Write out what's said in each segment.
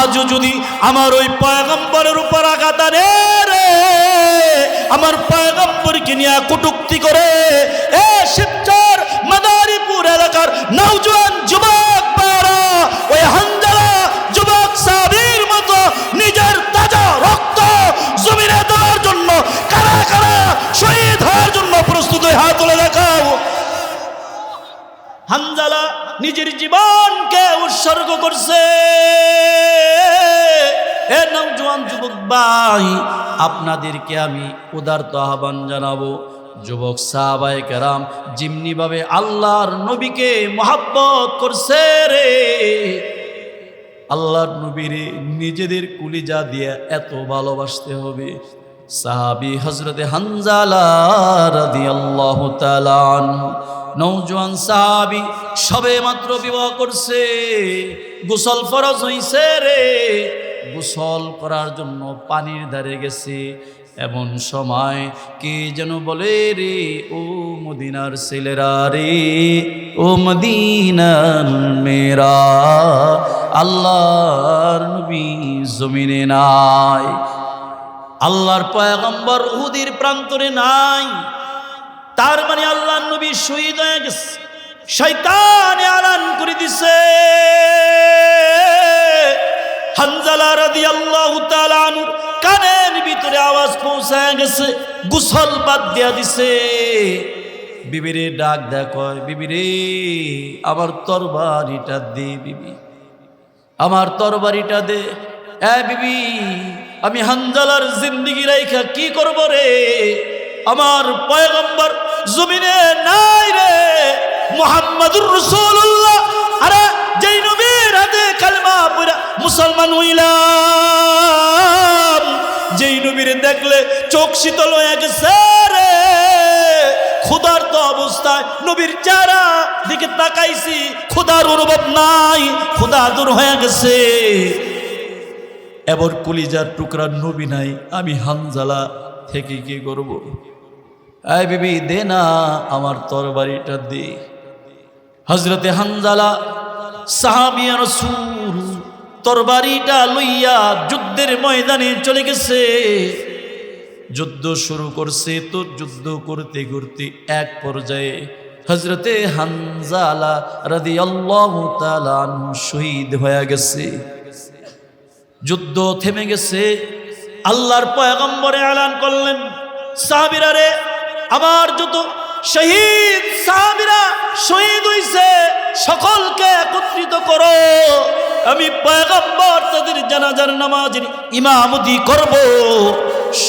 আজ যদি আমার ওই পয়গম্বরের উপর আঘাত আনে রে, আমার পয়গম্বরকে নিয়ে কটূক্তি করে এ শিবচর মাদারীপুর এলাকার নওজোয়ান যুবক বারা ওই হানজালা যুবক সাহাবীর মতো নিজের তাজা রক্ত জমিনে দেওয়ার জন্য কারা কারা শহীদ হওয়ার জন্য প্রস্তুত হয়ে হাত তুলে দেখাও। হানজালা নিজের জীবনকে উৎসর্গ করছে। এ নওজোয়ান যুবক ভাই, আপনাদেরকে আমি উদারত আহ্বান জানাবো, যুবক সাহাবায়ে কেরাম যেমনি ভাবে আল্লাহর নবীকে মহব্বত করছে রে, আল্লাহর নবীরে নিজেদের কুলিজা দিয়ে এত ভালোবাসতে হবে। সাহাবী হযরতে হানজালা রাদিয়াল্লাহু তাআলা আনহু, নওজোয়ান সাহাবী সবে মাত্র বিবাহ করছে, গোসল ফরজ হইছে রে, গোসল করার জন্য পানির ধারে গেছে। এমন সময় কে যেন বলে রে, ও মদিনার ছেলেরা রে, ও মদিনার মেয়েরা, আল্লাহর নবী জমিনে নাই, আল্লাহর পয়গম্বর উহুদের প্রান্তরে নাই। তার মানে আল্লাহর নবী শহীদ হয়ে গেছে। শয়তানে আলান করে দিছে। হানজালা রাদিয়াল্লাহু তাআলা আনহু কানের ভিতরে আওয়াজ পৌঁছায় গেছে, গোসল বাদ দিয়া দিছে। বিবিরে ডাক দেয়া কয়, বিবি রে আমার তরবারিটা দে, বিবি আমার তরবারিটা দে। এ বিবি, আমি হানজালার জিন্দেগি রাইখা কি করব রে, আমার পয়গম্বর জমিনে নাই রে, মুহাম্মাদুর রাসূলুল্লাহ। আরে যেই নবীর হাতে কালেমা পড়া মুসলমান হইলাম, যেই নবীর দেখলে চোখ শীতল হয়ে গেছে রে, ক্ষুধার্ত অবস্থায় নবীর চেহারা দিকে তাকাইছি, ক্ষুধার অনুভব নাই, ক্ষুধা দূর হয়ে গেছে। এবার কলিজার টুকরা নবী নাই, আমি হানজালা থেকে কি করব? আয় বিবি দে না আমার তরবারিটা দে। হযরতে হানজালা সাহাবী রাসূল তরবারিটা লইয়া যুদ্ধের ময়দানে চলে গেছে। যুদ্ধ শুরু করছে, তো যুদ্ধ করতে করতে এক পর্যায়ে হযরতে হানজালা রাদিয়াল্লাহু তাআলা আনহু শহীদ হয়ে গেছে। যুদ্ধ থেমে গেছে। আল্লাহর পয়গম্বরে এলান করলেন, সাহাবীরা রে, আমার যত শহীদ সাহাবীরা শহীদ হইছে সকলকে একত্রিত করো, আমি পয়গম্বর তাদের জানাজার নামাজের ইমামতি করব,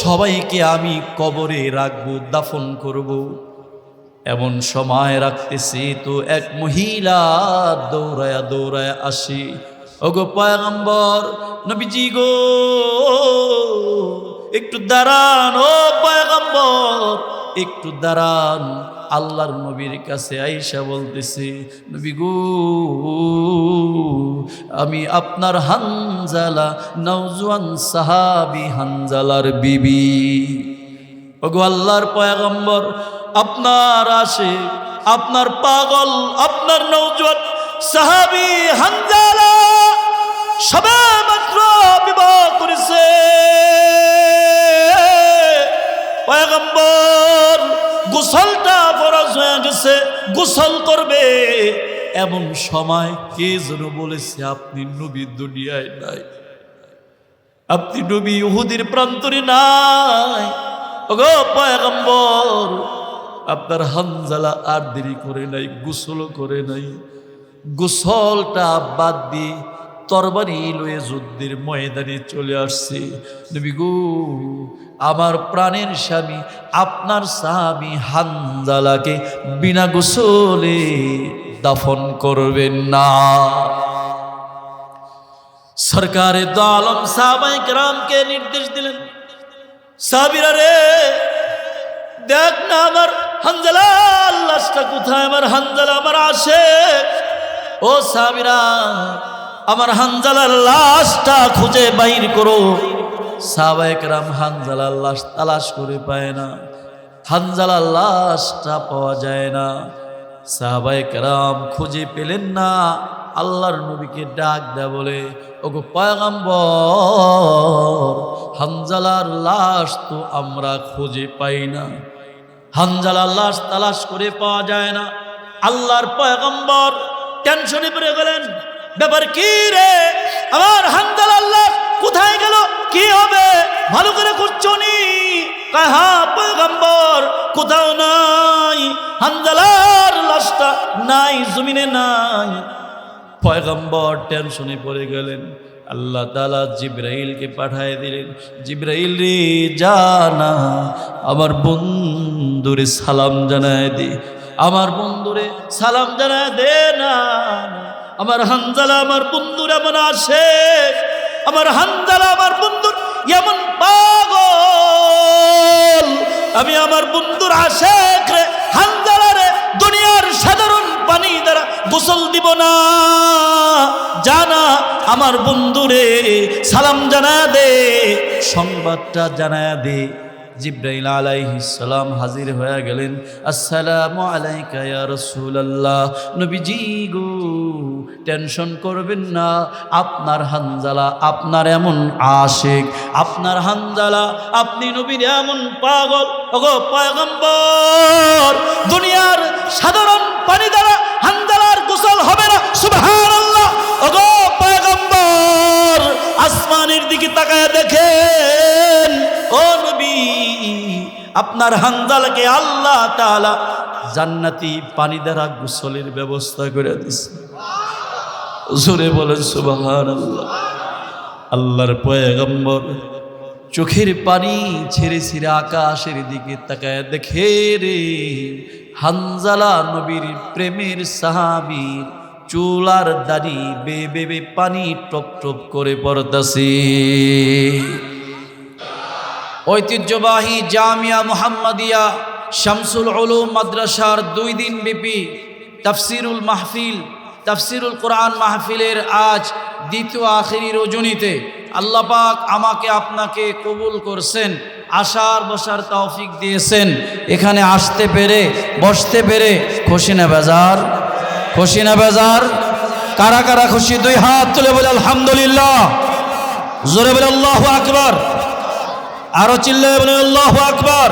সবাইকে আমি কবরে রাখবো, দাফন করব। এমন সময় রাখতেছি তো এক মহিলা দৌড়ায়া দৌড়ায়া আসি, ওগো পয়গম্বর নবীজি গো, একটু দাঁড়ান, ও পয়গম্বর একটু দাঁড়ান। আল্লাহর নবীর কাছে আইসা বলতেছে, নবী গো, আমি আপনার হানজালা, নওজোয়ান সাহাবী হানজালার বিবি। ওগো আল্লাহর পয়গম্বর, আপনার আশিক, আপনার পাগল, আপনার নওজোয়ান সাহাবী হানজালা সবে মাত্র বিবাহ করেছে। পয়গম্বর গোসলটা ফরজ হয়ে গেছে, গোসল করবে। এমন সময় কে যেন বলেছে, আপনি নবী দুনিয়ায় নাই, আপনি নবী উহুদের প্রান্তরে নাই। ওগো পয়গম্বর, আপনার হানজালা আর দেরি করে নাই, গোসল করে নাই, গোসলটা বাদ দিয়ে তরবারি লয়ে যুদ্ধের ময়দানে চলে আসছে। নবী গো, আমার প্রাণের স্বামী আপনার সাহাবী হানজালাকে বিনা গোসলে দাফন করবেন না। সরকারে দো আলম সাহাবায়ে কেরামকে নির্দেশ দিলেন, সাহাবীরা রে, দেখ না আমার হানজালার লাশটা কোথায়, আমার হানজালা আমার আশিক। ও সাহাবীরা, আমার হানজালার লাশটা খুঁজে বাইর করো। সাহাবায়ে কেরাম হানজালার লাশ তালাশ করে পায় না, হানজালার লাশটা পাওয়া যায় না। সাহাবায়ে কেরাম খুঁজে পেলেন না, আল্লাহর নবীকে ডাক দেয়া বলে, ওগো পয়গম্বর, হানজালার লাশ তো আমরা খুঁজে পাই না, হানজালার লাশ তালাশ করে পাওয়া যায় না। আল্লাহর পয়গম্বর টেনশনে পড়ে গেলেন, ব্যাপার কি রে, আমার হানজালার লাশ কোথায় গেল, কি হবে, ভালো করে খুঁজছো নি? হ্যাঁ পয়গম্বর, কোথাও নাই, হানজালার লাশটা নাই, জমিনে নাই। পয়গম্বর টেনশনে পড়ে গেলেন। আল্লাহ তাআলা জিবরাইলকে পাঠিয়ে দিলেন, জিবরাইল রে, জানা আমার বন্ধুরে সালাম জানায় দে, আমার বন্ধুরে সালাম জানায় দে না, আমার হানজালা আমার বন্ধুর এমন আশেক, আমার হানজালা আমার বন্ধুর এমন পাগল, আমি আমার বন্ধুর আশেক রে, হানজালা রে দুনিয়ার সাধারণ পানি দ্বারা গোসল দিব না, জানা আমার বন্ধুরে সালাম জানায় দে, সংবাদটা জানায় দে। জিবরাইল আলাইহিস সালাম হাজির হয়ে গেলেন। আসসালামু আলাইকা ইয়া রাসূলুল্লাহ, নবীজি গো টেনশন করবেন না, আপনার হানজালা আপনার এমন আশিক, আপনার হানজালা আপনি নবীর এমন পাগল। ওগো পয়গম্বর, দুনিয়ার সাধারণ পানি দ্বারা হানজালার গোসল হবে না, সুবহানাল্লাহ। ওগো পয়গম্বর, আসমানের দিকে তাকায় দেখেন, ও নবী, আপনার হানজালাকে আল্লাহ তাআলা জান্নাতি পানি দ্বারা গোসলের ব্যবস্থা করে দিয়েছে। জোরে বলেন সুবহানাল্লাহ। আল্লাহর পয়গম্বর চোখের পানি ছেড়ে ছেড়ে আকাশের দিকে তাকায় দেখে রে, হানজালা নবীর প্রেমের সাহাবীর চুলার দাড়ি বেয়ে বেয়ে পানি টপ টপ করে পড়তাছে। ঐতিহ্যবাহী জামিয়া মুহাম্মাদিয়া শামসুল উলুম মাদ্রাসার 2 দিন ব্যাপী তাফসিরুল মাহফিল, তাফসিরুল কোরআন মাহফিলের আজ দ্বিতীয় আখেরি রজনীতে আল্লাহ পাক আমাকে আপনাকে কবুল করছেন, আসার বসার তৌফিক দিয়েছেন। এখানে আসতে পেরে বসতে পেরে খুশি না বেজার? খুশি না বেজার? কারা কারা খুশি? 2 হাত তুলে বলে আলহামদুলিল্লাহ। জোরে বলে আল্লাহু আকবার। আরো চিল্লায়ে বলে আল্লাহু আকবার।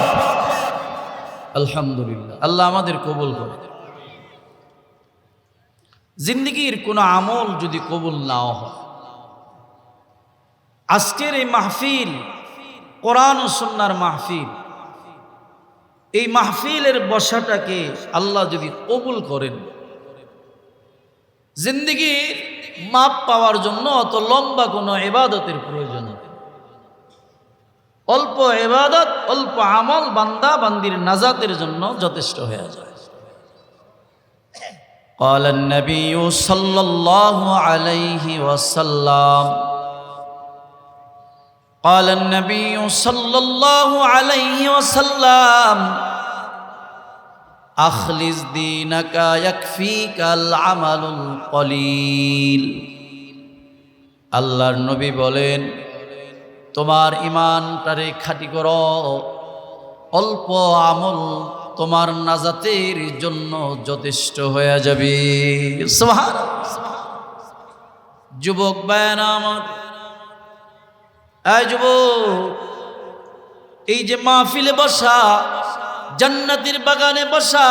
আলহামদুলিল্লাহ। আল্লাহ আমাদের কবুল করে। জিন্দেগির কোনো আমল যদি কবুল নাও হয়, আজকের এই মাহফিল কোরআন ও সুন্নাহর মাহফিল, এই মাহফিলের বসাটাকে আল্লাহ যদি কবুল করেন, জিন্দেগির মাপ পাওয়ার জন্য অত লম্বা কোনো ইবাদতের প্রয়োজন নেই। অল্প ইবাদত, অল্প আমল বান্দা বান্দির নাজাতের জন্য যথেষ্ট হয়ে যায়। قال النبي صلى الله عليه وسلم قال النبي صلى الله عليه وسلم أخلص دينك يكفيك العمل القليل। আল্লাহর নবী বলেন, তোমার ঈমানটারে খাঁটি করো, অল্প আমল তোমার নাজাতের জন্য যথেষ্ট হয়ে যাবে। সুবহানাল্লাহ। যুবক ভাইরা আমার, এই যুবক, এই যে মাহফিলে বসা, জান্নাতের বাগানে বসা,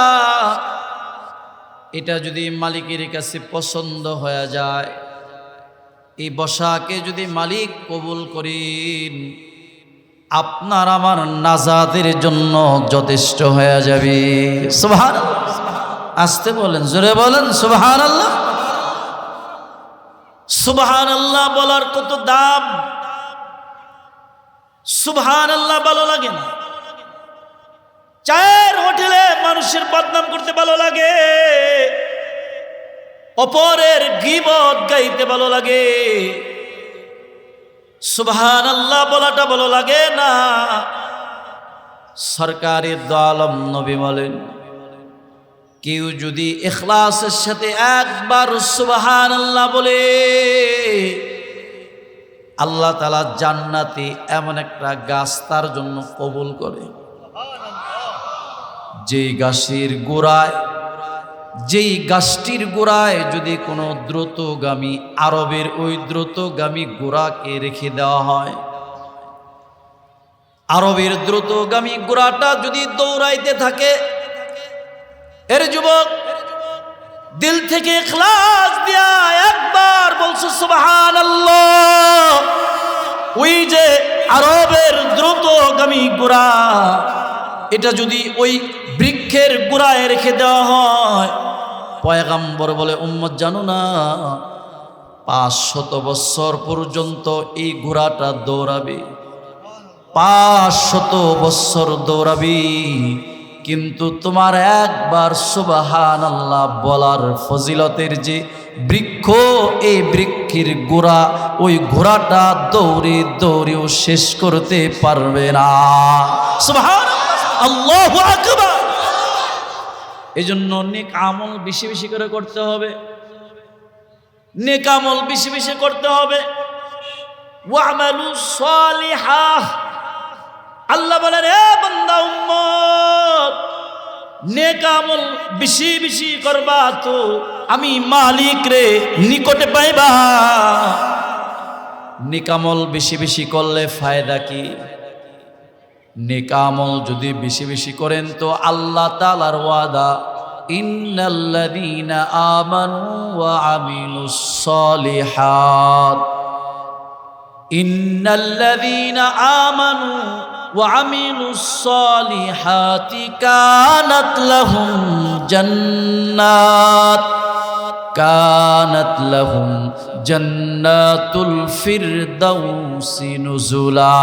এটা যদি মালিকের কাছে পছন্দ হয়ে যায়, এই বসাকে যদি মালিক কবুল করেন, আপনার আমার নাজাতের জন্য যথেষ্ট হয়ে যাবে। সুবহানাল্লাহ। আসতে বলেন, জোরে বলেন সুবহানাল্লাহ। সুবহানাল্লাহ বলার কত দাম! সুবহানাল্লাহ ভালো লাগে না? চায়ের হোটেলে মানুষের বদনাম করতে ভালো লাগে, অপরের গীবত গাইতে ভালো লাগে, সুবহানাল্লাহ বলাটা ভালো লাগে না। সরকারি দো আলম নবী বলেন, কেউ যদি ইখলাসের সাথে একবার সুবহানাল্লাহ বলে, আল্লাহ তাআলা জান্নাতে এমন একটা গাছ তার জন্য কবুল করে, যে গাছের গোড়ায় যেই গাছটির গোড়ায় যদি কোনো দ্রুতগামী আরবের ওই দ্রুতগামী গোড়াকে রেখে দেওয়া হয়, আরবের দ্রুতগামী গোড়াটা যদি দৌড়াইতে থাকে, এর যুবক দিল থেকে ইখলাস দিয়া একবার বলছো সুবহানাল্লাহ, ওই যে আরবের দ্রুতগামী গোড়া, এটা যদি ওই বৃক্ষের গোড়ায় রেখে দেওয়া হয়, পয়গম্বর বলে উম্মত জানো না 500 বছর পর্যন্ত এই ঘোড়াটা দৌড়াবে, 500 বছর দৌড়াবে, কিন্তু তোমার একবার সুবহানাল্লাহ বলার ফজিলতের যে বৃক্ষ, এই বৃক্ষের গোড়া ওই ঘোড়াটা দৌড়ে দৌড়েও শেষ করতে পারবে না। সুবহানাল্লাহ, আল্লাহু আকবার। এজন্য নেক আমল বেশি বেশি করে করতে হবে, নেক আমল বেশি বেশি করতে হবে। ওয়া'মালু সালিহাহ, আল্লাহ বলেন এ বান্দা উম্মত নেক আমল বেশি বেশি করবা তো আমি মালিক রে নিকটে পাইবা। নেক আমল বেশি বেশি করলে ফায়দা কি? নেক আমল যদি বেশি বেশি করেন তো আল্লাহ তাআলার ওয়াদা, ইন্নাল্লাযীনা আমানু ওয়া আমিলুস সালিহাত, ইন্নাল্লাযীনা আমানু ওয়া আমিলুস সালিহাতি কানাত লাহুম জান্নাতুল ফিরদাউসি নুজুলা।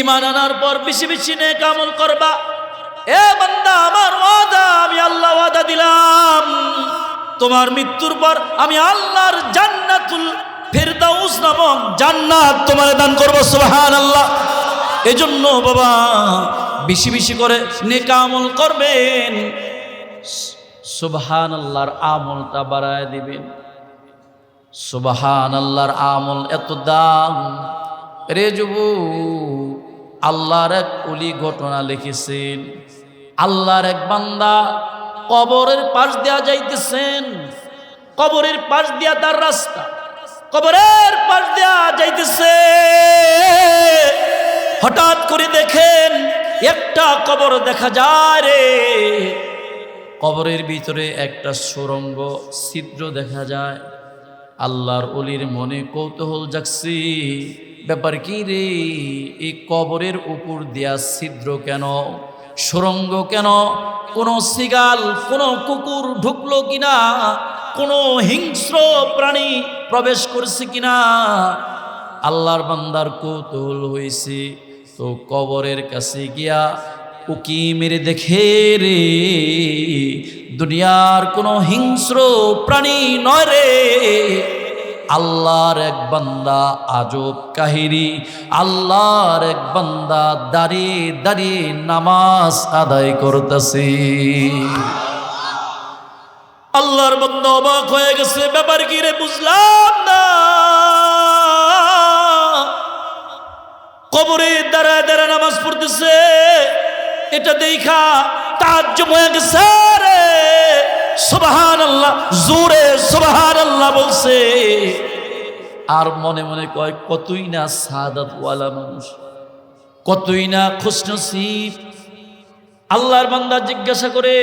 ঈমান আনার পর বেশি বেশি নেক আমল করবা। এ বান্দা আমার ওয়াদা, আমি আল্লাহ ওয়াদা দিলাম তোমার মৃত্যুর পর আমি আল্লাহর জান্নাতুল ফিরদাউস নামক জান্নাত তোমার দান করব। সুবহানাল্লাহ। এজন্য বাবা বেশি বেশি করে নেক আমল করবেন, সুবহানাল্লাহর আমলটা বাড়ায় দিবেন। সুবহানাল্লাহর আমল এত দাম রে যুবক। আল্লাহর এক ওলি ঘটনা লিখেছেন, আল্লাহর এক বান্দা কবরের পাশ দিয়া যাইতেছেন, কবরের পাশ দিয়া তার রাস্তা, কবরের পাশ দিয়া যাইতেছে, হঠাৎ করে দেখেন একটা কবর দেখা যায় রে, কবরের ভিতরে একটা সুড়ঙ্গ ছিদ্র দেখা যায়। আল্লাহর ওলির মনে কৌতূহল জাগছে, ব্যাপার কি রে, এই কবরের উপর দিয়া ছিদ্র কেন, সুড়ঙ্গ কেন, কোনো সিগাল কোনো কুকুর ঢুকলো কিনা, কোনো হিংস্র প্রাণী প্রবেশ করছে কিনা। আল্লাহর বান্দার কৌতূহল হয়েছে, তো কবরের কাছে গিয়া উকি মেরে দেখে রে, দুনিয়ার কোনো হিংস্র প্রাণী নয় রে, আল্লাহর এক বান্দা। আজব কাহিনী, আল্লাহর এক বান্দা দাঁড়িয়ে দাঁড়িয়ে নামাজ আদায় করতেছে। আল্লাহর বান্দা অবাক হয়ে গেছে, ব্যাপার কি রে বুঝলাম না। কবরে দাঁড়ায় দাঁড়ায় নামাজ পড়তেছে, এটা দেখা তাজ্জুব হয়ে গেছে রে। সুবহানাল্লাহ, জোরে সুবহানাল্লাহ বলছে, আর মনে মনে কয় কতই না সাদাত ওয়ালা মানুষ, কতই না খুশনসিব। আল্লাহর বান্দা জিজ্ঞাসা করে,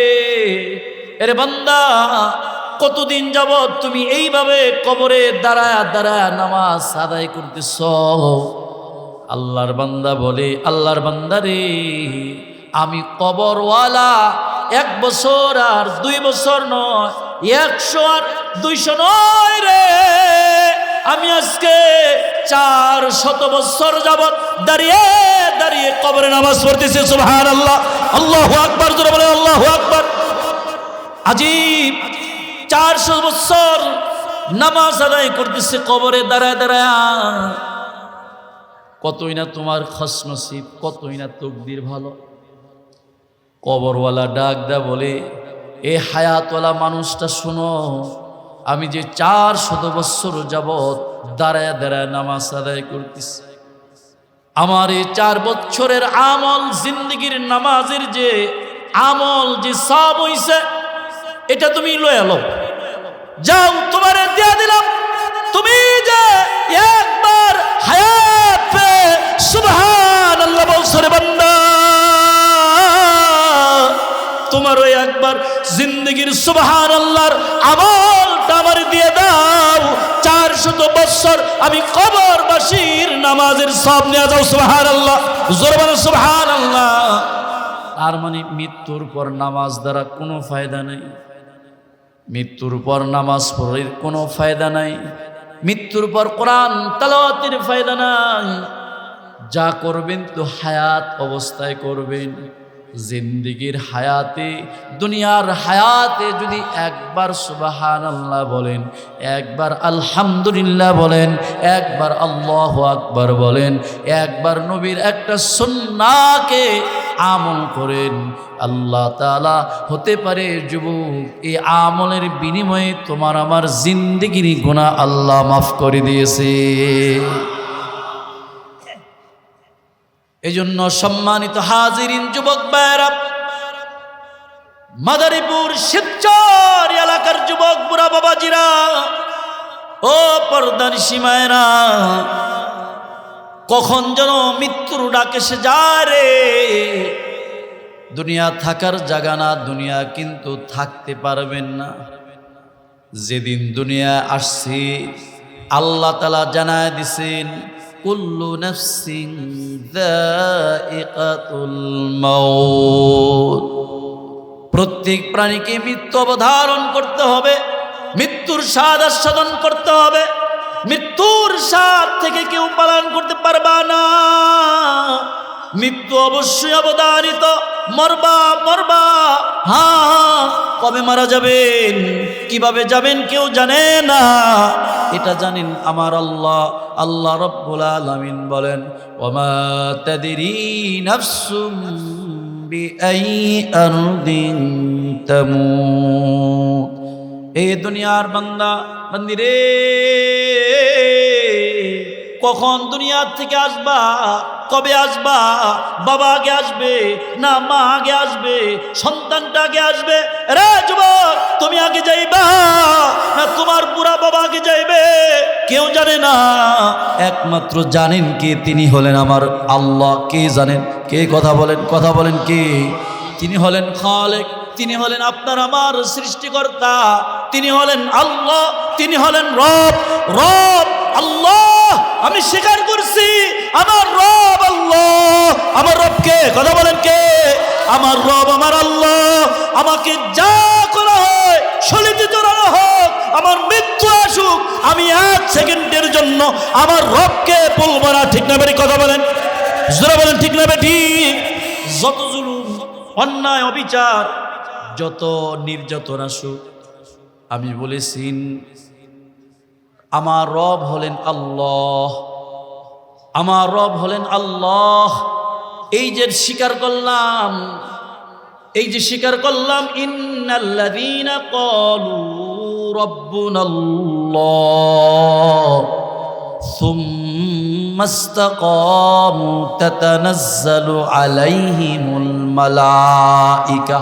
এরে বান্দা কতদিন যাবত তুমি এইভাবে কবরে দাঁড়ায় দাঁড়ায় নামাজ আদায় করতেছ? আল্লাহর বান্দা বলে, আল্লাহর বান্দা রে, আমি কবরওয়ালা 1 বছর আর 2 বছর নয়, 100 আর 200 নয় রে, আমি আজকে 400 বছর যাবত দাঁড়িয়ে দাঁড়িয়ে কবরে নামাজ পড়তেছি। সুবহানাল্লাহ, আল্লাহু আকবার, জোরে বলেন আল্লাহু আকবার। আজীব, 400 বছর নামাজ আদায় করতেছে কবরে দাঁড়ায় দাঁড়ায়। কতই না তোমার খুশনসিব, কতই না তকদির ভালো। কবরওয়ালা ডাক দেয়া বলে, এ হায়াতওয়ালা মানুষটা শোনো, আমি যে 400 বছর যাবত দাঁড়ায় দাঁড়ায় নামাজ আদায় করতেছি, আমার এই 4 বছরের আমল জিন্দগির নামাজের যে আমল যে সব হইছে এটা তুমি লয়ে লও, যাও তোমারে দিয়া দিলাম। তুমি যে একবার হায়াত পে সুবহানাল্লাহ বলছো রে বান্দা, তোমার ওই একবার জিন্দগির সুবহানাল্লাহর আমলটা আমার দিয়ে দাও, 400 বছর আমি কবরবাসীর নামাজের সব নিয়ে যাও। সুবহানাল্লাহ, জোরে বলো সুবহানাল্লাহ। আর মানে মৃত্যুর পর নামাজ দ্বারা কোনো ফায়দা নেই, মৃত্যুর পর নামাজ পড়ার কোনো ফায়দা নাই, মৃত্যুর পর কোরআন তেলাওয়াতের ফায়দা নাই। যা করবেন তো হায়াত অবস্থায় করবেন। জিন্দেগির হায়াতে, দুনিয়ার হায়াতে যদি একবার সুবহানাল্লাহ বলেন, একবার আলহামদুলিল্লাহ বলেন, একবার আল্লাহু আকবার বলেন, একবার নবীর একটা সুন্নাহকে আমল করেন, আল্লাহ তাআলা হতে পারে যুবক এই আমলের বিনিময়ে তোমার আমার জিন্দেগির গুনাহ আল্লাহ মাফ করে দিয়েছে। এজন্য সম্মানিত হাজিরিন, যুবক ভাইরা, মাদারীপুর শিবচর এলাকার যুবক বুড়া বাবাজিরা, ও পর্দার সীমায়রা, কখন যেন মৃত্যুর ডাক এসে যায় রে। দুনিয়া থাকার জায়গা না, দুনিয়া কিন্তু থাকতে পারবেন না। যেদিন দুনিয়া আসছি আল্লাহ তাআলা জানায় দিছেন, কুল্লু নাফসিন যায়িকাতুল মাউত, প্রত্যেক প্রাণীকে মৃত্যু অবধারণ করতে হবে, মৃত্যুর স্বাদ আস্বাদন করতে হবে। মৃত্যুর স্বাদ থেকে কেউ পালন করতে পারবা না। মৃত্যু অবশ্যই অবধারিত, মরবা মরবা। হ্যাঁ, কবে মারা যাবেন, কিভাবে যাবেন কেউ জানে না, এটা জানেন আমার আল্লাহ। আল্লাহ রব্বুল আলামিন বলেন, ওমা তাদরি নাফসুম বিআই আরদিন তামুত। এই দুনিয়ার বান্দা বান্দি রে, কখন দুনিয়া থেকে আসবা, কবে আসবা? বাবা আগে আসবে না মা আগে আসবে, সন্তানটা আগে আসবে? রে যুবক, তুমি আগে যাইবা না তোমার বুড়া বাবা আগে যাইবে? কেউ জানে না, একমাত্র জানেন কে? তিনি হলেন আমার আল্লাহ। কে জানেন? কে? কথা বলেন, কথা বলেন কে? তিনি হলেন খালেক, তিনি হলেন আপনার আমার সৃষ্টিকর্তা, তিনি হলেন আল্লাহ, তিনি হলেন রব। রব আল্লাহ, আমি স্বীকার করছি আমার রব আল্লাহ। আমার রবকে? কথা বলেন কে? আমার রব আমার আল্লাহ। আমাকে যা করা হয়, শরীরে জড়ানো হোক, আমার মৃত্যু আসুক, আমি 1 সেকেন্ডের জন্য আমার রবকে বলবো না। ঠিক না বেটি? কথা বলেন, জোরে বলেন, ঠিক না বেটি? যত জুলুম, অন্যায়, অবিচার, যত নির্যাতন আসুক, আমি বলেছি আমার রব হলেন আল্লাহ, আমার রব হলেন আল্লাহ। এই যে স্বীকার করলাম, এই যে স্বীকার করলাম, ইন্নাল্লাযীনা ক্বালু রাব্বুনাল্লাহ সুম্মা ইসতাকামু তাতানাজ্জালু আলাইহিমুল মালাইকা।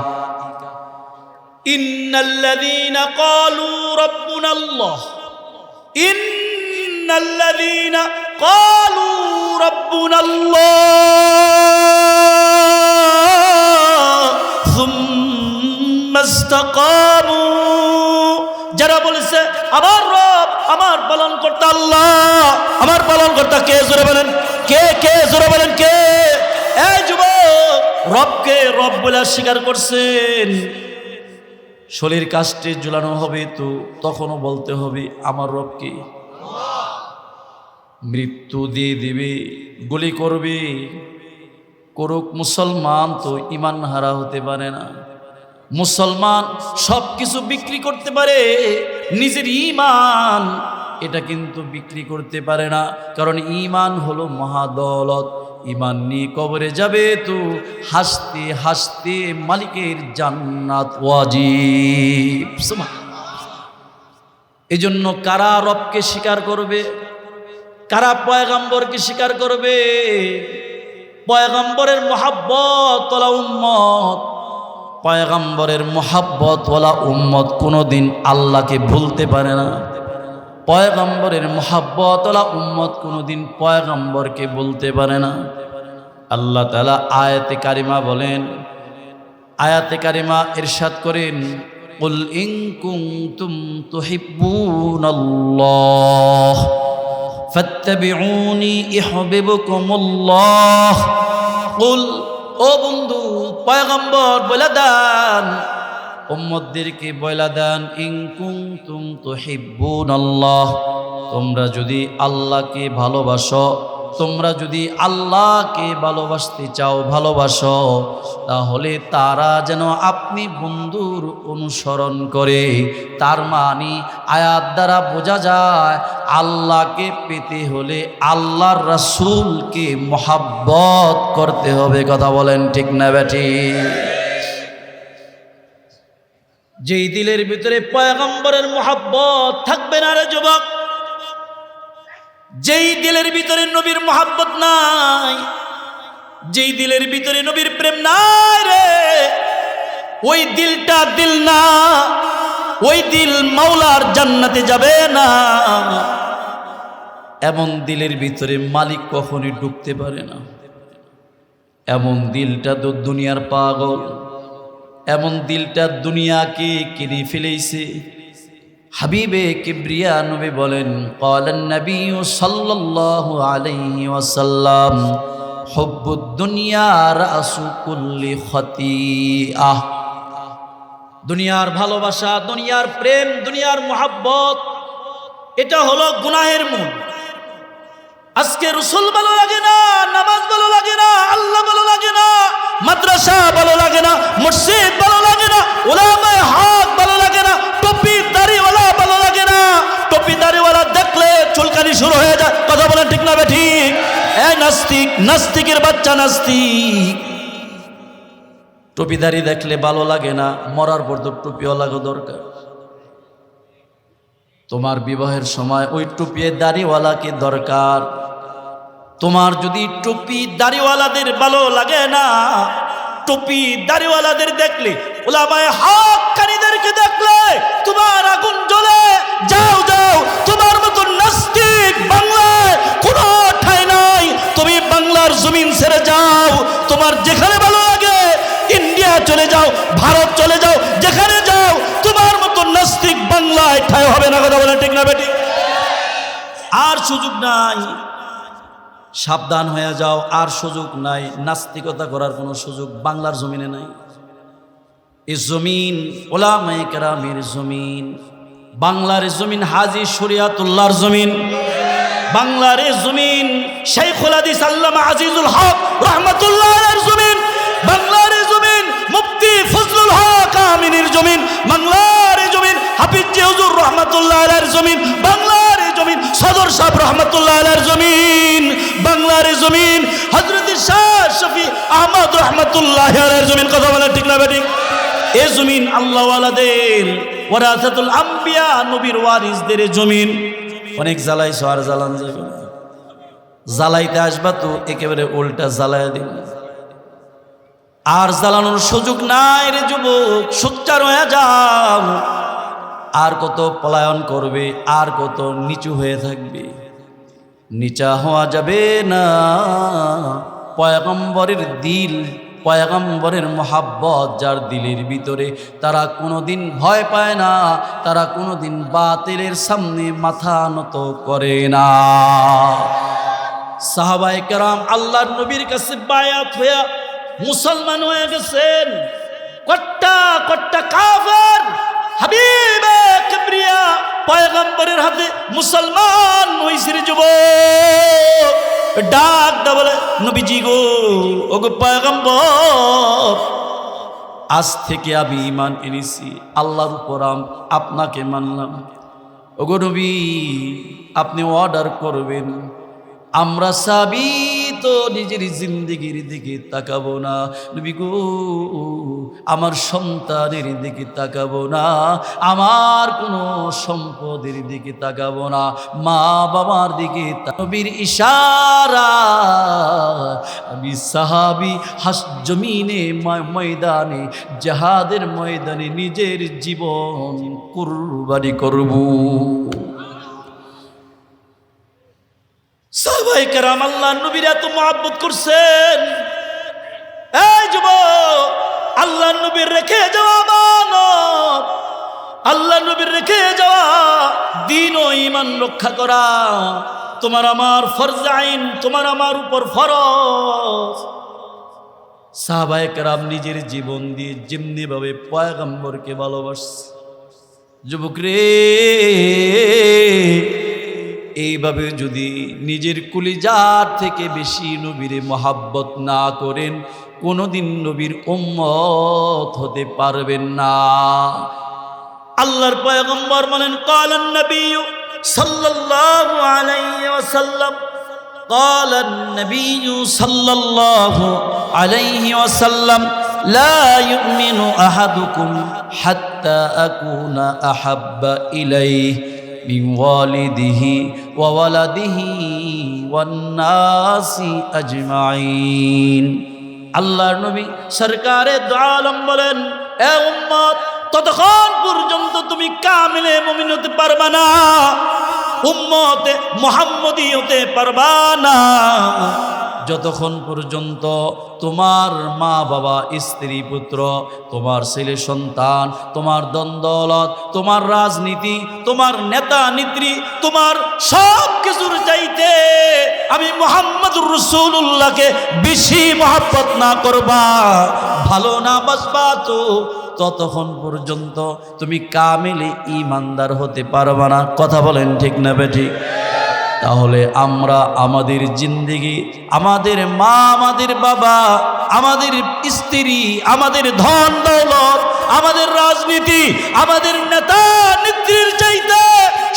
ইন্নাল্লাযীনা ক্বালু রাব্বুনাল্লাহ, ইন্নাল্লাযীনা ক্বালু রাব্বুনাল্লাহ সুম্মা ইসতাকামু, যারা বলেছে আমার রব, আমার পালনকর্তা আল্লাহ, আমার পালনকর্তা কে? জোরে বলেন কে? কে? জোরে বলেন কে? এই যুবক, রবকে রব বলে স্বীকার করছেন, শরীর কাষ্টে ঝুলানো হবে তো তখনও বলতে হবে আমার রব কে? মৃত্যু দিয়ে দিবে, গুলি করবে, করুক। মুসলমান তো ইমান হারা হতে পারে না। মুসলমান সব কিছু বিক্রি করতে পারে, নিজের ইমান এটা কিন্তু বিক্রি করতে পারে না, কারণ ইমান হলো মহাদৌলত। ইমান নিয়ে কবরে যাবে তো হাসতে হাসতে মালিকের জান্নাত ওয়াজিব। এজন্য কারা রবকে স্বীকার করবে, কারা পয়গম্বরকে স্বীকার করবে? পয়গম্বরের মহাব্বত ওয়ালা উম্মত, পয়গম্বরের মোহাব্বতওয়ালা উম্মত কোনোদিন আল্লাহকে ভুলতে পারে না। পয়গম্বরের মোহাব্বতওয়ালা উম্মত কোনোদিন পয়গম্বরকে ভুলতে পারে না। আল্লাহ তাআলা আয়াতে কারিমা বলেন, আয়াতে কারিমা ইরশাদ করেন, কুল ইন কুনতুম তুহিব্বুনাল্লাহ ফাত্তাবিউনি ইউহিব্বুকুমুল্লাহ। কুল, ও বন্ধু পয়গম্বর বলে দেন, উম্মতদেরকে বলে দেন, ইন কুনতুম তুহিব্বুনাল্লাহ, তোমরা যদি আল্লাহকে ভালোবাসো, তোমরা যদি আল্লাহকে ভালোবাসতে চাও, ভালোবাসো, তাহলে তারা যেন আপনি বন্ধুর অনুসরণ করে। তার মানে আয়াত দ্বারা বোঝা যায় আল্লাহকে পেতে হলে আল্লাহর রাসূলকে মহব্বত করতে হবে। কথা বলেন ঠিক না বেঠিক? যেই দিলের ভিতরে পয়গম্বরের মহব্বত থাকবে না রে যুবক, যেই দিলের ভিতরে নবীর মহব্বত নাই, যেই দিলের ভিতরে নবীর প্রেম নাই রে, ওই দিলটা দিল না, ওই দিল মাওলার জান্নাতে যাবে না। এমন দিলের ভিতরে মালিক কখনোই ঢুকতে পারে না। এমন দিলটা তো দুনিয়ার পাগল, এমন দিলটা দুনিয়াকে কিনে ফেলেছে। হাবিবে কিবরিয়া নবী বলেন, ক্বালান নবী সাল্লাল্লাহু আলাইহি ওয়াসাল্লাম, হুব্বুদ দুনিয়া রাসু কুল্লি খতিআহ। দুনিয়ার ভালোবাসা, দুনিয়ার প্রেম, দুনিয়ার মোহাব্বত, এটা হলো গুনাহের মূল। আজকে রাসূল ভালো লাগে না, নামাজ ভালো লাগে না, আল্লাহ ভালো লাগে না, মাদ্রাসা ভালো লাগে না, মসজিদ ভালো লাগে না, উলামায়ে হক ভালো লাগে না, টুপি দাড়িওয়ালা ভালো লাগে না। টুপি দাড়িওয়ালা দেখলে চুলকানি শুরু হয়ে যায়। কথা বলেন ঠিক না বেঠিক? এই নাস্তিক, নাস্তিকের বাচ্চা নাস্তিক, টুপি দাড়ি দেখলে ভালো লাগে না, মরার পর তো টুপিও লাগা দরকার। তোমার বিবাহের সময় ওই টুপি দাড়িওয়ালাকে দরকার। তোমার যদি টুপি দাড়িওয়ালাদের ভালো লাগে না, টুপি দাড়িওয়ালাদের দেখলে, উলামায়ে হককারীদেরকে দেখলে তোমার আগুন জ্বলে। যাও যাও, তোমার মতো নাস্তিক বাংলায় কোনো ঠাঁই নাই। তুমি বাংলার জমিন ছেড়ে যাও, তোমার যেখানে ভালো লাগে ইন্ডিয়া চলে যাও, ভারত চলে যাও, যেখানে যাও তোমার মতো নাস্তিক বাংলায় ঠাঁই হবে না। কথা বলে ঠিক না বেঠিক? আর সুযোগ নাই, সাবধান হয়ে যাও, আর সুযোগ নাই। নাস্তিকতা করার কোনো সুযোগ বাংলার জমিনে নাই। এই জমিন উলামায়ে কেরামের জমিন, বাংলার জমিন হাজী শরিয়াতুল্লাহর জমিন, বাংলার জমিন শাইখুল হাদিস আল্লামা আজিজুল হক রাহমাতুল্লাহর জমিন, বাংলার জমিন মুফতি ফজলুল হক আমিনীর জমিন, বাংলার জমিন হাফিজ হুজুর রাহমাতুল্লাহর জমিন, বাংলার জমিন সদর সাহেব রাহমাতুল্লাহর জমিন, বাংলার জমিন হযরত শাহ শফি আহমদ রাহমাতুল্লাহর জমিন। কথা বলেন ঠিক না বেঠিক? এই জমিন আল্লাহওয়ালাদের, ওয়ারাসাতুল আম্বিয়া, নবীর ওয়ারিসদের জমিন। অনেক জ্বালাইছো, আর জ্বালান যাবে না। জ্বালাইতে আসবা তো একেবারে উল্টা জ্বালায় দিন। আর জ্বালানোর সুযোগ নাই রে যুবক, সোচ্চার হয়ে যাও। আর কত পলায়ন করবে, আর কত নিচু হয়ে থাকবে? নিচা হওয়া যাবে না। পয়গম্বরের দিল, পয়গম্বরের মোহাব্বত যার দিলের ভিতরে, তারা কোনোদিন ভয় পায় না, তারা কোনোদিন বাতিলের সামনে মাথা নত করে না। সাহাবায়ে কেরাম আল্লাহর নবীর কাছে বায়াত হয়ে মুসলমান হয়ে গেছেন। কট্টা কট্টা কাফের হাবিবে কিবরিয়া পয়গম্বরের হাতে মুসলমান হইছে রে যুবক। ডাক দা বলে, নবীজি গো, ওগো পয়গম্বর, আজ থেকে আমি ঈমান এনেছি, আল্লাহর উপর আপনাকে মানলাম। ওগো নবী, আপনি অর্ডার করবেন, আমরা সাবিত তো নিজের জিন্দেগির দিকে তাকাবো না নবী গো, আমার সন্তানের দিকে তাকাবো না, আমার কোনো সম্পদের দিকে তাকাবো না, মা বাবার দিকে। নবীর ইশারা আমি সাহাবী জমিনে ময়দানে জিহাদের ময়দানে নিজের জীবন কুরবানি করব। সাহাবায়ে কেরাম আল্লাহর নবীর এত মহব্বত করছেন। এই যুবক, আল্লাহর নবীর রেখে যাওয়া আমানত, আল্লাহর নবীর রেখে যাওয়া দ্বীন ও ঈমান রক্ষা করা তোমার আমার ফরজ আইন, তোমার আমার উপর ফরজ। সাহাবায়ে কেরাম নিজের জীবন দিয়ে যেমনি ভাবে পয়গম্বরকে ভালোবাসছে। যুবক রে, এইভাবে যদি নিজের কলিজার থেকে বেশি নবীরে মহাব্বত না করেন, কোনোদিন নবীর উম্মত হতে পারবেন না। আল্লাহর পয়গম্বর বলেন, ক্বালান নবী সাল্লাল্লাহু আলাইহি ওয়াসাল্লাম, ক্বালান নবী সাল্লাল্লাহু আলাইহি ওয়াসাল্লাম, লা ইউমিনু আহাদুকুম হাত্তা আকুনা আহাব্বা ইলাইহি মিন ওয়ালিদিহি ওয়া ওয়ালাদিহি ওয়ান নাসি আজমাইন। আল্লাহর নবী সরকারে দু আলম বলেন, এ উম্মত, ততক্ষণ পর্যন্ত তুমি কামিলে মুমিন হতে পারবা না, উম্মতে মুহাম্মদী হতে পারবা না, যতক্ষণ পর্যন্ত তোমার মা বাবা, স্ত্রী পুত্র, তোমার ছেলে সন্তান, তোমার দ্বন্দ্বলত, তোমার রাজনীতি, তোমার নেতা নেত্রী, তোমার সব কিছুর চাইতে আমি মুহাম্মদুর রাসূলুল্লাহকে বেশি মহব্বত না করবা, ভালো না বাসবা, তো ততক্ষণ পর্যন্ত তুমি কামিলে ঈমানদার হতে পারবা না। কথা বলেন ঠিক না বেঠিক? তাহলে আমরা আমাদের জিন্দেগি, আমাদের মা, আমাদের বাবা, আমাদের স্ত্রী, আমাদের ধন দৌলত, আমাদের রাজনীতি, আমাদের নেতা নেত্রীর চাইতে,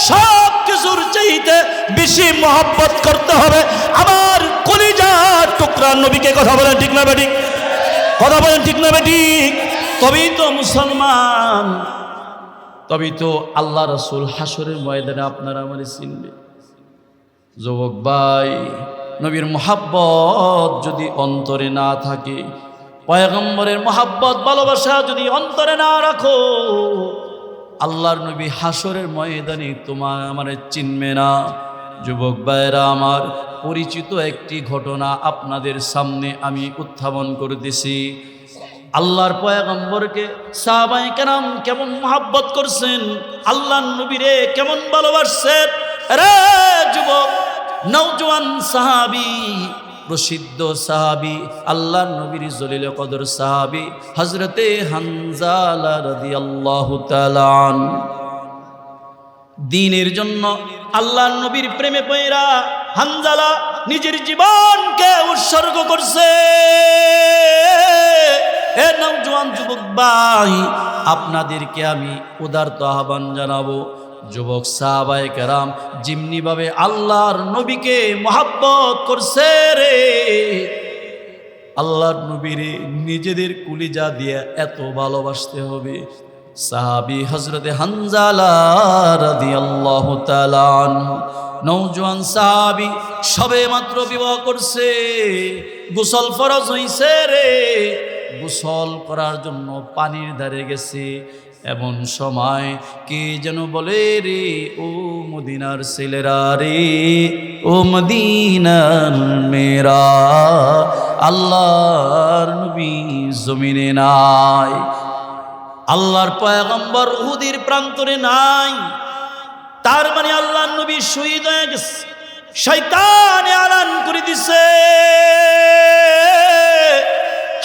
সব কিছুর চাইতে বেশি মহব্বত করতে হবে আমার কলিজার টুকরা নবীকে। কথা বলেন ঠিক না বেঠিক? কথা বলেন ঠিক না বেঠিক? তবেই তো মুসলমান, তবেই তো আল্লাহ রাসূল হাসরের ময়দানে আপনারা আমারে চিনবে। যুবক ভাই, নবীর মহাব্বত যদি অন্তরে না থাকে, পয়গম্বরের মহাব্বত ভালোবাসা যদি অন্তরে না রাখো, আল্লাহর নবী হাসরের ময়দানে তোমার আমারে চিনবে না। যুবক ভাইরা আমার, পরিচিত একটি ঘটনা আপনাদের সামনে আমি উত্থাপন করতেছি। আল্লাহর পয়গম্বরকে সাহাবায়ে কেরাম কেমন মহব্বত করছেন, আল্লাহর নবীরে কেমন ভালোবাসছেন। রে যুবক, নওজোয়ান সাহাবী, প্রসিদ্ধ সাহাবী, আল্লাহর নবীর জলিল কদর সাহাবী হযরতে হানজালা রাদিয়াল্লাহু তাআলা আনহু, দ্বীনের জন্য আল্লাহর নবীর প্রেমে পয়রা হানজালা নিজের জীবনকে উৎসর্গ করছে। এ নওজোয়ান যুবক ভাই, আপনাদেরকে আমি উদারত আহ্বান জানাবো, যুবক সাহাবায়ে কেরাম যেমনি ভাবে আল্লাহর নবীকে মহব্বত করছে রে, আল্লাহর নবীরে নিজেদের কলিজা দিয়ে এত ভালোবাসতে হবে। সাহাবী হযরতে হানজালা রাদিয়াল্লাহু তাআলা আনহু, নওজোয়ান সাহাবী, সবে মাত্র বিবাহ করছে, গোসল ফরজ হইছে রে, গোসল করার জন্য পানির ধারে গেছে। এমন সময় কে যেন বলে রে, ও মদিনার ছেলেরা রে, ও মদিনার মেয়েরা, আল্লাহর নবী জমিনে নাই, আল্লাহর পয়গম্বর উহুদের প্রান্তরে নাই। তার মানে আল্লাহর নবী শহীদ হয়ে গেছে। শয়তান এলান করে দিছে,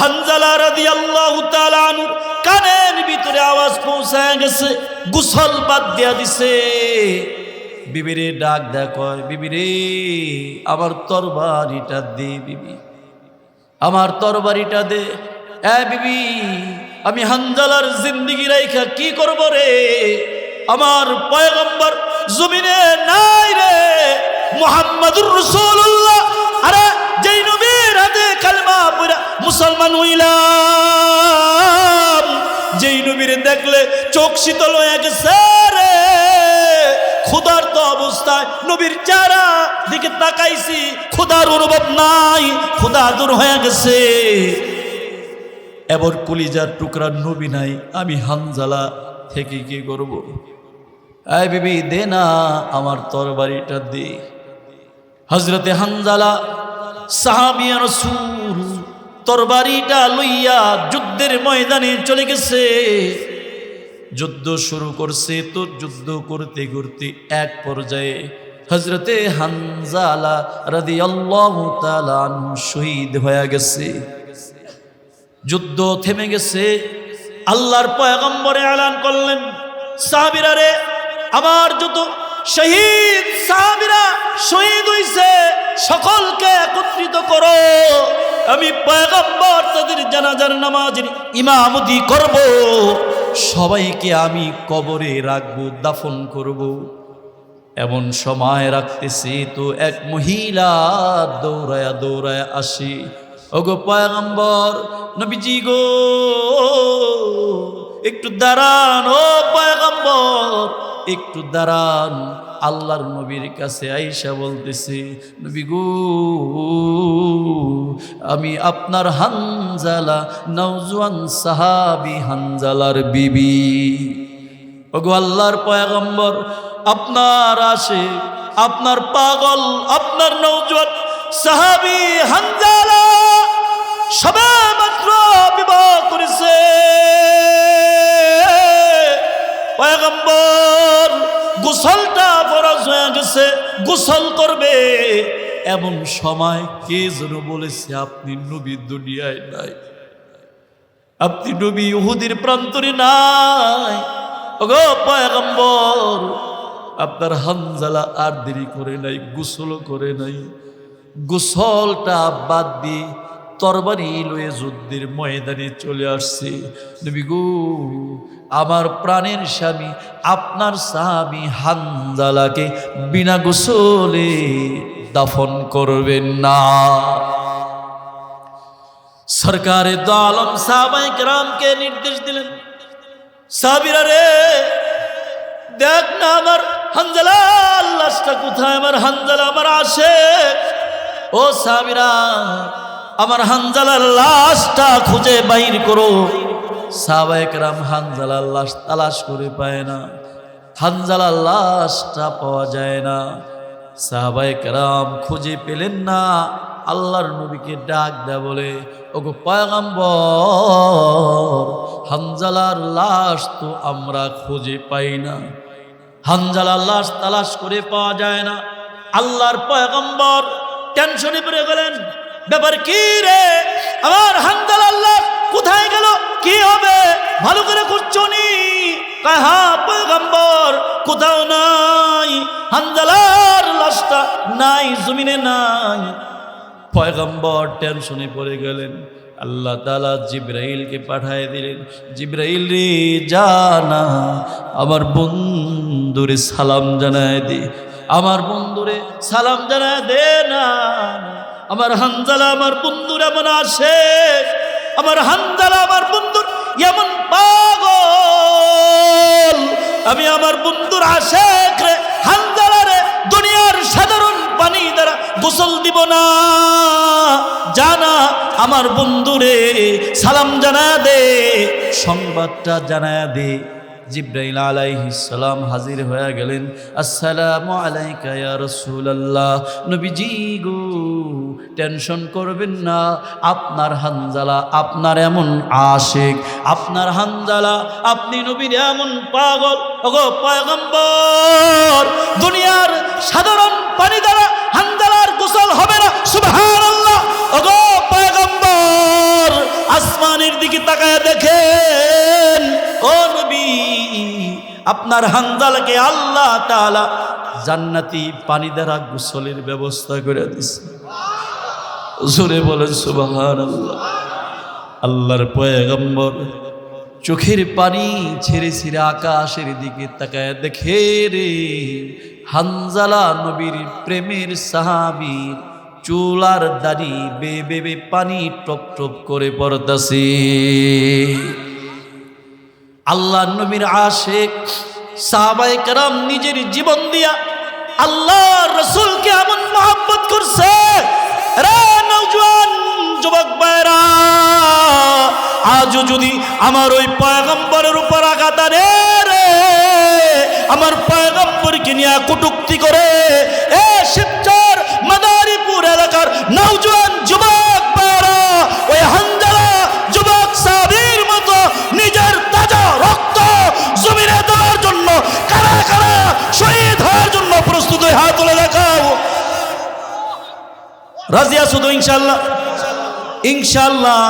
হানজালা রাদিয়াল্লাহু তাআলা আনহু কানের ভিতরে আওয়াজ পৌঁছায় গেছে, গোসল বাদ দিয়া দিছে। বিবিরে ডাক দেয়, কয় বিবিরে, আমার তরবারিটা দে বিবি, আমার তরবারিটা দে। এ বিবি, আমি হানজালার জিন্দেগি রাইখা কি করব রে, আমার পয়গম্বর জমিনে নাই রে, মুহাম্মাদুর রাসূলুল্লাহ। আরে যেই নবীর হাতে কালেমা পড়া মুসলমান হইলাম, যেই নবীর দেখলে চোখ শীতল হয়ে গেছে রে, ক্ষুধার্ত অবস্থায় নবীর চেহারা দিকে তাকাইছি, ক্ষুধার অনুভব নাই, ক্ষুধা দূর হয়ে গেছে। এবার কলিজার টুকরা নবী নাই, আমি হানজালা থেকে কি করব? আয় বিবি দে না আমার তরবারিটা দে। হযরতে হানজালা সাহাবী রাসূল তরবারিটা লইয়া যুদ্ধের ময়দানে চলে গেছে। যুদ্ধ শুরু করছে, তো যুদ্ধ করতে করতে এক পর্যায়ে হযরতে হানজালা রাদিয়াল্লাহু তাআলা আনহু শহীদ হয়ে গেছে। যুদ্ধ থেমে গেছে। আল্লাহর পয়গম্বরে এলান করলেন, সাহাবীরা রে, আমার যত শহীদ সাহাবীরা শহীদ হইছে সকলকে একত্রিত করো, আমি পয়গম্বর তাদের জানাজার নামাজের ইমামতি করব, সবাইকে আমি কবরে রাখবো, দাফন করব। এমন সময় রাখতেছি তো এক মহিলা দৌড়ায়া দৌড়ায়া আসি, ওগো পয়গম্বর নবীজি গো একটু দাঁড়ান, ও পয়গম্বর একটু দাঁড়ান। আল্লাহর নবীর কাছে আইসা বলতেছে, নবী গো আমি আপনার হানজালা, নওজোয়ান সাহাবী হানজালার বিবি। ওগো আল্লাহর পয়গম্বর, আপনার আশিক, আপনার পাগল, আপনার নওজোয়ান সাহাবী হানজালা সবে মাত্র বিবাহ করেছে। পয়গম্বর গোসলটা ফরজ হয়ে গেছে, গোসল করবে। এমন সময় কে যেন বলেছে, আপনি নবী দুনিয়ায় নাই, আপনি নবী ইহুদির প্রান্তরে নাই। ওগো পয়গম্বর, আপনার হানজালা আর দেরি করে নাই, গোসল করে নাই। গোসলটা বাদ দিয়ে তরবারি লয়ে যুদ্ধের ময়দানে চলে আসছে। নবী গো আমার প্রাণের স্বামী, আপনার সাহাবী হানজালাকে বিনা গোসলে দাফন করবেন না। সরকারে দো আলম সাহাবায়ে কেরামকে নির্দেশ দিলেন, সাহাবীরা রে দেখ না আমার হানজালার লাশটা কোথায়, আমার হানজালা আমার আশিক। ও সাহাবীরা আমার হানজালার লাশটা খুঁজে বাইর করো। সাহাবায়ে কেরাম হানজালার লাশ তালাশ করে পায় না, হানজালার লাশটা পাওয়া যায় না। সাহাবায়ে কেরাম খুঁজে পেলেন না। আল্লাহর নবীকে ডাক দেয়া বলে, ওগো পয়গম্বর হানজালার লাশ তো আমরা খুঁজে পাই না, হানজালার লাশ তালাশ করে পাওয়া যায় না। আল্লাহর পয়গম্বর টেনশনে পড়ে গেলেন, ব্যাপার কি রে, আমার হানজালার লাশ কোথায় গেল, কি হবে, ভালো করে খুঁজছো নি? হ্যাঁ পয়গম্বর, কোথাও নাই, হানজালার লাশটা নাই, জমিনে নাই। পয়গম্বর টেনশনে পড়ে গেলেন। আল্লাহ তাআলা জিবরাইলকে পাঠায় দিলেন, জিবরাইল রে জানা আমার বন্ধুরে সালাম জানায় দে, আমার বন্ধুরে সালাম জানায় দে না, আমার হানজালা আমার বন্ধুর এমন আশিক, আমার হানজালা আমার বন্ধুর এমন পাগল, আমি আমার বন্ধুর আশিক রে হানজালা রে দুনিয়ার সাধারণ পানি দ্বারা গোসল দিব না, জানা আমার বন্ধুরে সালাম জানায় দে, সংবাদটা জানায় দে। জিবরাইল আলাইহিস সালাম হাজির হয়ে গেলেন। আসসালামু আলাইকা ইয়া রাসূলুল্লাহ। নবীজি গো টেনশন করবেন না, আপনার হানজালা আপনার এমন আশিক, আপনার হানজালা আপনি নবীর এমন পাগল। ওগো পয়গম্বর দুনিয়ার সাধারণ পানি দ্বারা হানজালার গোসল হবে না, সুবহানাল্লাহ। ওগো পয়গম্বর আসমানের দিকে তাকায় দেখেন, ও নবী আপনার হানজালাকে আল্লাহ তাআলা জান্নাতি পানি দ্বারা গোসলের ব্যবস্থা করে দিয়েছে। জোরে বলেন সুবহানাল্লাহ। আল্লাহর পয়গম্বর চোখের পানি ছেড়ে ছেড়ে আকাশের দিকে তাকায় দেখে রে হানজালা নবীর প্রেমের সাহাবী চুলার দাড়ি বেবে পানি টপ টপ করে পড়তাছে। আল্লাহ নবীর আশিক সাহাবায়ে কেরাম নিজের জীবন দিয়া আল্লাহর রাসূলকে এমন মহব্বত করছে। রে নওজোয়ান যুবক ভাইরা, আজও যদি আমার ওই পয়গম্বরের উপর আঘাত আনে রে, আমার পয়গম্বরকে নিয়ে কটূক্তি করে, এ শিবচর মাদারীপুর এলাকার নওজোয়ান যুবক ভাইরা, ওই হানজালা যুবক সাহাবীর মতো নিজের তাজা রক্ত জমিনে দেওয়ার জন্য কারা কারা শহীদ হওয়ার জন্য প্রস্তুত হয়ে হাত তুলে দেখাও। রাজি আছো তো ইনশাআল্লাহ? ইনশাআল্লাহ।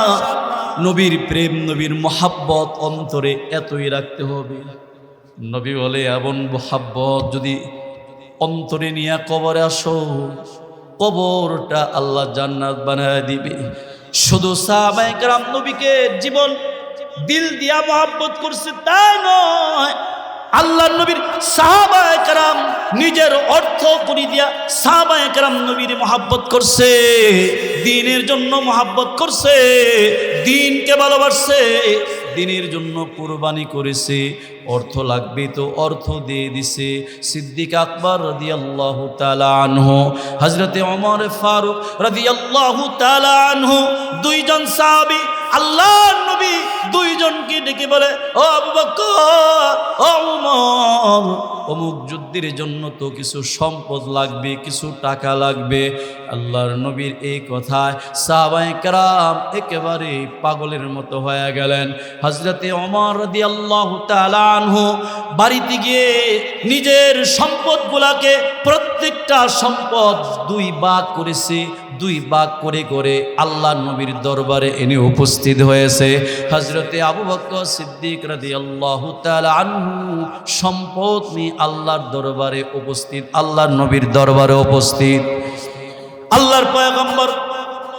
নবীর প্রেম, নবীর মোহাব্বত অন্তরে এতই রাখতে হবে। নবী বলে এমন মোহাব্বত যদি অন্তরে নিয়ে কবরে আসো, কবরটা আল্লাহ জান্নাত বানায় দিবে। শুধু সাহাবায়ে কেরাম নবীকে জীবন দিল দিয়া মোহাব্বত করছে তা নয়, আল্লাহর নবীর সাহাবায়ে কেরাম নিজের অর্থ করি দিয়া সাহাবায়ে কেরাম নবীর মোহাব্বত করছে, দ্বীনের জন্য মোহাব্বত করছে, দ্বীনকে ভালোবাসছে, দ্বীনের জন্য কুরবানি করেছে। অর্থ লাগবে তো অর্থ দিয়ে দিছে। সিদ্দিক আকবর রাদিয়াল্লাহু তাআলা আনহু, হযরতে ওমর ফারুক রাদিয়াল্লাহু তাআলা আনহু, দুইজন সাহাবী আল্লাহর নবী দুইজনকে ডেকে বলে, ও আবু বকর, ও ওমর, অমুক যুদ্ধের জন্য তো কিছু সম্পদ লাগবে, কিছু টাকা লাগবে। আল্লাহর নবীর এই কথায় সাহাবায়ে কেরাম একেবারে পাগলের মতো হয়ে গেলেন। হযরতে ওমর রাদিয়াল্লাহু তাআলা আনহু বাড়িতে গিয়ে নিজের সম্পদগুলাকে প্রত্যেকটা সম্পদ দুই ভাগ করেছে, দুই ভাগ করে করে আল্লাহর নবীর দরবারে এনে উপস্থিত হয়েছে। হযরতে আবু বকর সিদ্দিক রাদিয়াল্লাহু তাআলা আনহু সম্পদ নিয়ে আল্লাহর দরবারে উপস্থিত, আল্লাহর নবীর দরবারে উপস্থিত। আল্লাহর পয়গম্বর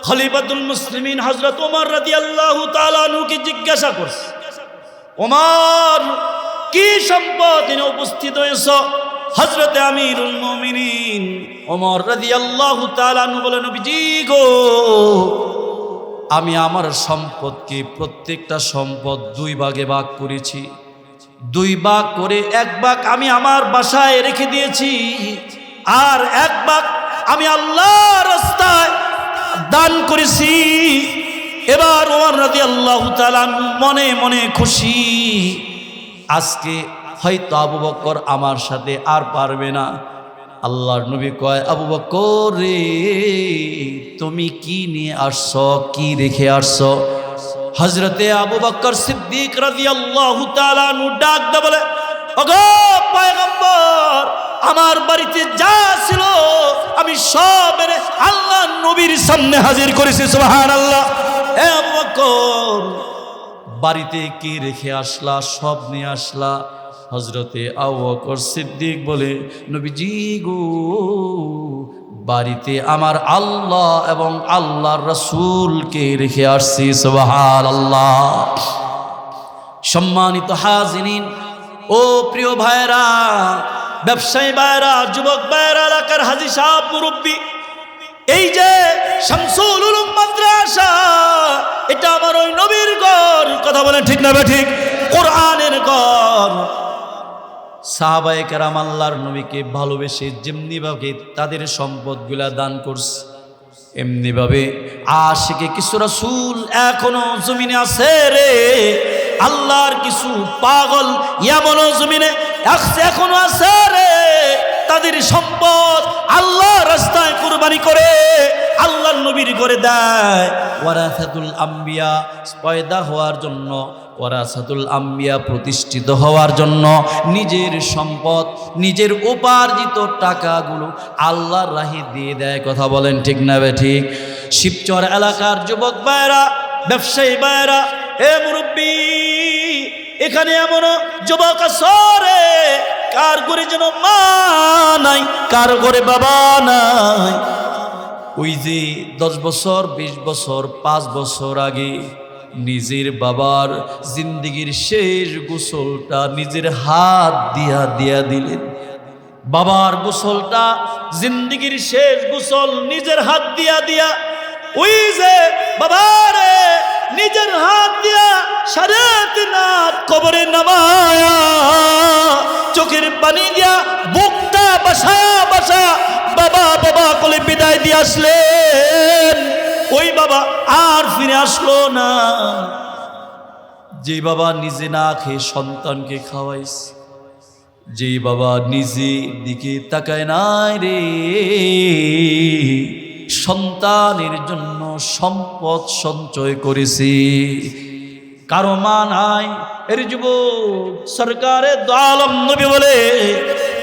খলিফাতুল মুসলিমিন হযরত ওমর রাদিয়াল্লাহু তাআলা আনহুকে জিজ্ঞাসা করছে, ওমর কি সম্পদ নিয়ে উপস্থিত হয়েছ? হযরতে আমিরুল মুমিনিন ওমর রাদিয়াল্লাহু তাআলা আনহু বলেন, নবীজি গো, আমি আমার সম্পদকে প্রত্যেকটা সম্পদ দুই ভাগে ভাগ করেছি। দুই ভাগ করে এক ভাগ আমি আমার বাসায় রেখে দিয়েছি, আর এক ভাগ আমি আল্লাহর রাস্তায় দান করেছি। এবার ওমর রাদিয়াল্লাহু তাআলা মনে মনে খুশি, আজকে হয়তো আবু বকর আমার সাথে আর পারবে না। আল্লাহর নবী কয়, আবু বকর রে, তুমি কি নিয়ে আসছো, কি রেখে আসছো? হযরতে আবু বকর সিদ্দিক রাদিয়াল্লাহু তাআলা আনহু ডাক দে বলে, ওগো পয়গম্বর, আমার বাড়িতে যা ছিল আমি সব এনে আল্লাহর নবীর সামনে হাজির করেছি। সুবহানাল্লাহ। হে আবু বকর, বাড়িতে কি রেখে আসলা? সব নিয়ে আসলা? হযরতে আবু বকর সিদ্দিক বলে, নবীজি গো, বাড়িতে আমার আল্লাহ এবং আল্লাহর রাসূলকে রেখে আসছি। সুবহানাল্লাহ। সম্মানিত হাজিরিন, ও প্রিয় ভাইরা, ব্যবসায়ী ভাইরা, যুবক ভাইরা, এলাকার হাজী সাহেব, মুরব্বী, এই যে শামসুল উলুম মাদ্রাসা, এটা আমার ওই নবীর ঘর। কথা বলেন ঠিক না ঠিক? কোরআনের ঘর। সাহাবায়ে কেরাম আল্লাহর নবীকে ভালোবেসে যেমনিভাবে তাদের সম্পদগুলা দান করছে, এমনিভাবে আশিকে কিছু রাসূল এখনো জমিনে আছে রে। আল্লাহর কিছু পাগল এমনও জমিনে এখনো আছে রে, তাদের সম্পদ আল্লাহর রাস্তায় কুরবানি করে আল্লাহর নবীর করে দেয়। ওয়ারাসাতুল আম্বিয়া পয়দা হওয়ার জন্য, ওয়ারাসাতুল আম্বিয়া প্রতিষ্ঠিত হওয়ার জন্য নিজের সম্পদ, নিজের উপার্জিত টাকাগুলো আল্লাহর রাহে দিয়ে দেয়। কথা বলেন ঠিক না ঠিক? শিবচর এলাকার যুবক ভাইরা, ব্যবসায়ী ভাইরা, এ মুরব্বী, এখানে এমন যুবক আছে, কার ঘরে যেন মা নাই, কার ঘরে বাবা নাই। ওই যে 10 বছর, 20 বছর, 5 বছর আগে নিজের বাবার জিন্দেগির শেষ গোসলটা নিজের হাত দিয়া দিলেন। বাবার গোসলটা জিন্দিগির শেষ গোসল নিজের হাত দিয়া ওই যে বাবারে নিজের হাত দিয়া সাড়ে 3 হাত কবরে নামায়া চোখের পানি দিয়া বুকটা বাসা বাবা বাবা বলে বিদায় দিয়ে আসলেন। ওই বাবা আর ফিরে আসলো না। যে বাবা নিজে না খেয়ে সন্তানকে খাওয়াইছে, যে বাবা নিজে দিকে তাকায় নাই রে, সন্তানের জন্য সম্পদ সঞ্চয় করেছে, কারো মা নাই। এর যুবক সরকারে দো আলম নবী বলে,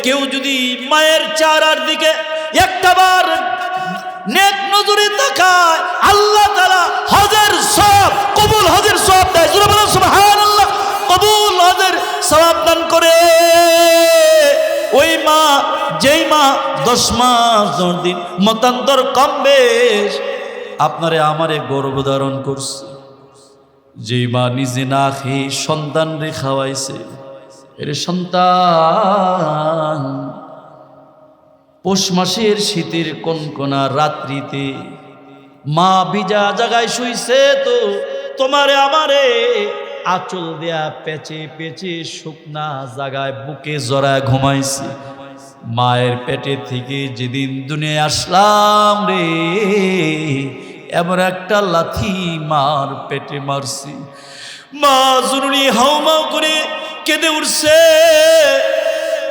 কেউ যদি মায়ের চেহারার দিকে একটাবার নেক নজরে তাকায়, আল্লাহ তাআলা হজের সওয়াব, কবুল হজের সওয়াব দেয়। জোরে বলেন সুবহানাল্লাহ। কবুল হজের সওয়াব দান করে। ওই মা, যেই মা 10 মাস 10 দিন মতান্তর কম বেশ আপনারে আমারে গর্ভধারণ করছে, যেই মা নিজে না খেয়ে সন্তান রে খাওয়াইছে, এর সন্তান পৌষ মাসের শীতের কনকনা রাত্রিতে মা ভিজা জায়গায় শুইছে, তো তোমারে আমারে আঁচল দেয়া পেঁচে শুকনা জায়গায় বুকে জড়ায় ঘুমাইছে। মায়ের পেটে থেকে যেদিন দুনিয়ায় আসলাম রে, এমন একটা লাথি মার পেটে মারছি। মা জরুরি হাউমাউ করে কেঁদে উঠছে,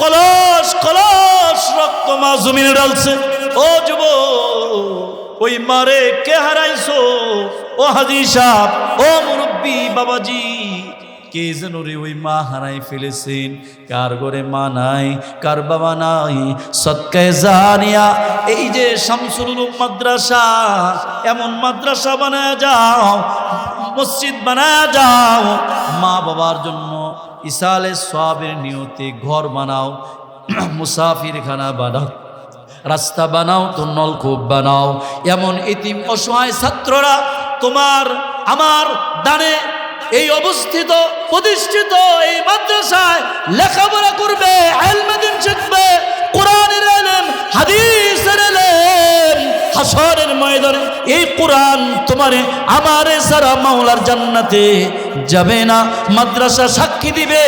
কলস কলস রক্ত মা জমিনে ঢালছে। ও যুবক, ওই মারে কে হারাইছো? ও হাজি সাহেব, ও মুরব্বী বাবাজি, কে যেন রে ওই মা হারাই ফেলেছেন। কার ঘরে মা নাই, কার বাবা নাই। সদকায়ে জারিয়া এই যে শামসুল উলুম মাদ্রাসা, এমন মাদ্রাসা বানায় যাও, মসজিদ বানায় যাও, মা বাবার জন্য ইসালে সওয়াবের নিয়তে ঘর বানাও, মুসাফির খানা বানাও, রাস্তা বানাও, তো নলকূপ বানাও। এমন এতিম অসহায় ছাত্ররা তোমার আমার দানে এই অবস্থিত প্রতিষ্ঠিত এই মাদ্রাসায় লেখাপড়া করবে, ইলমে দ্বীন শিখবে, কোরআনের ইলম, হাদিসের ইলম। হাসরের ময়দানে এই কোরআন তোমারে আমারে সারা মাওলার জান্নাতে যাবে না। মাদ্রাসা সাক্ষী দিবে,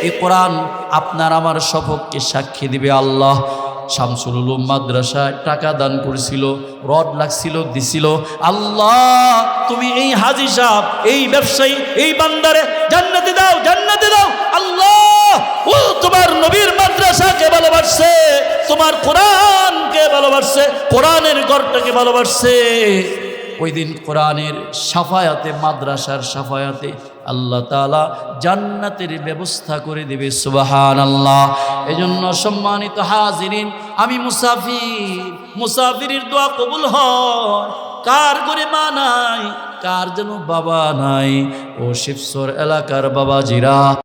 এই কোরআন আপনার আমার সপক্ষে সাক্ষী দিবে। আল্লাহ শামসুল উলুম মাদ্রাসায় টাকা দান করেছিল, রড লাগছিল, দিছিল। আল্লাহ তুমি এই হাজী সাহেব, এই ব্যবসায়ী, এই বান্দারে জান্নাতে দাও, জান্নাতে দাও। আল্লাহ ও তোমার নবীর মাদ্রাসাকে ভালোবাসছে, তোমার কোরআনকে ভালোবাসছে, কোরআনের ঘরটাকে ভালোবাসছে। ওই দিন কোরআনের সাফায়াতে, মাদ্রাসার সাফায়াতে আল্লাহ তাআলা জান্নাতের ব্যবস্থা করে দেবে। সুবহানাল্লাহ। এজন্য সম্মানিত হাজিরিন, আমি মুসাফিরের দোয়া কবুল হয়। কার ঘরে মা নাই, কার যেন বাবা নাই, ও শিবচর এলাকার বাবাজিরা